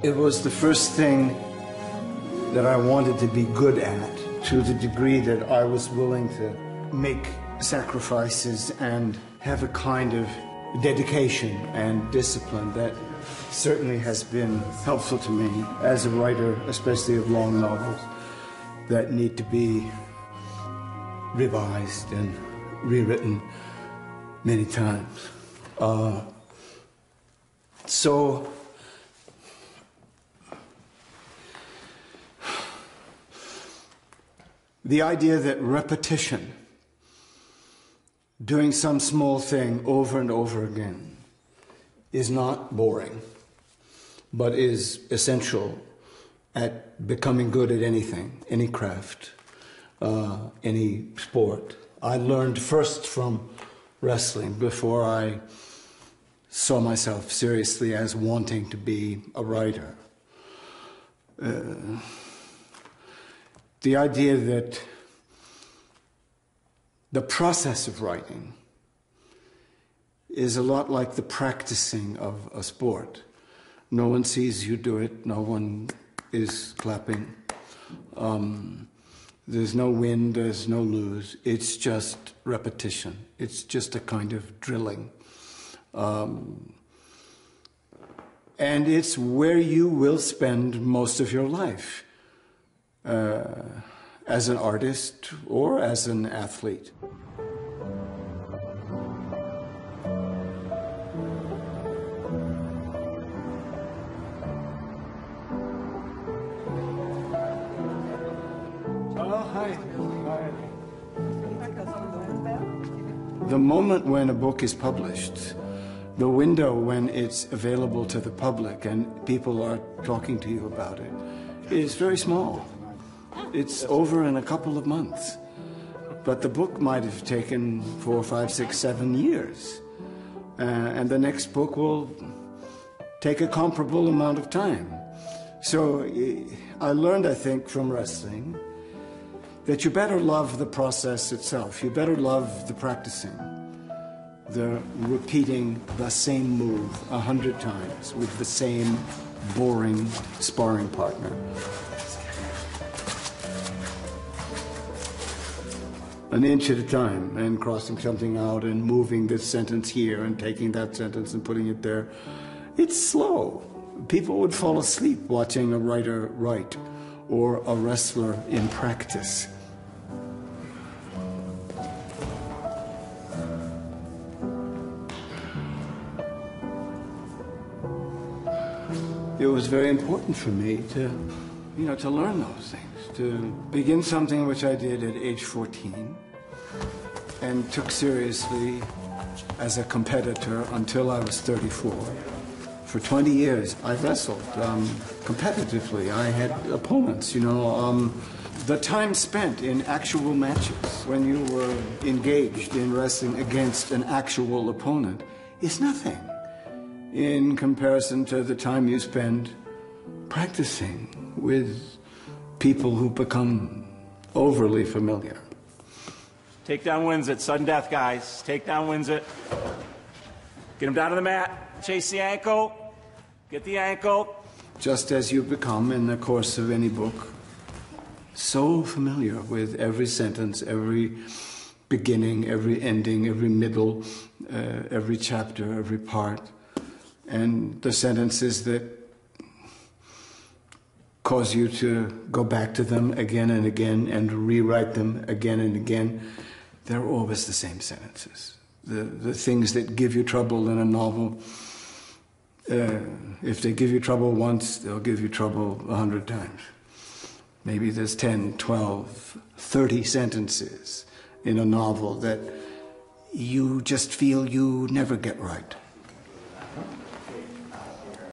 It was the first thing that I wanted to be good at, to the degree that I was willing to make sacrifices and have a kind of dedication and discipline that certainly has been helpful to me as a writer, especially of long novels that need to be revised and rewritten many times. So the idea that repetition, doing some small thing over and over again, is not boring, but is essential at becoming good at anything, any craft, any sport. I learned first from wrestling before I saw myself seriously as wanting to be a writer. The idea that the process of writing is a lot like the practicing of a sport. No one sees you do it, no one is clapping. There's no win, there's no lose. It's just repetition. It's just a kind of drilling. And it's where you will spend most of your life. As an artist or as an athlete. Oh, hi. Hi. The moment when a book is published, the window when it's available to the public and people are talking to you about it, is very small. It's over in a couple of months. But the book might have taken 4, 5, 6, 7 years. And the next book will take a comparable amount of time. So I learned, I think, from wrestling that you better love the process itself. You better love the practicing, the repeating the same move 100 times with the same boring sparring partner. An inch at a time, and crossing something out and moving this sentence here and taking that sentence and putting it there. It's slow. People would fall asleep watching a writer write or a wrestler in practice. It was very important for me to learn those things, to begin something which I did at age 14 and took seriously as a competitor until I was 34. For 20 years, I wrestled competitively. I had opponents, The time spent in actual matches when you were engaged in wrestling against an actual opponent is nothing in comparison to the time you spend practicing with people who become overly familiar. Takedown wins it. Sudden death, guys. Takedown wins it. Get him down to the mat. Chase the ankle. Get the ankle. Just as you become, in the course of any book, so familiar with every sentence, every beginning, every ending, every middle, every chapter, every part, and the sentences that cause you to go back to them again and again and rewrite them again and again. They're always the same sentences. The things that give you trouble in a novel, if they give you trouble once, they'll give you trouble 100 times. Maybe there's 10, 12, 30 sentences in a novel that you just feel you never get right.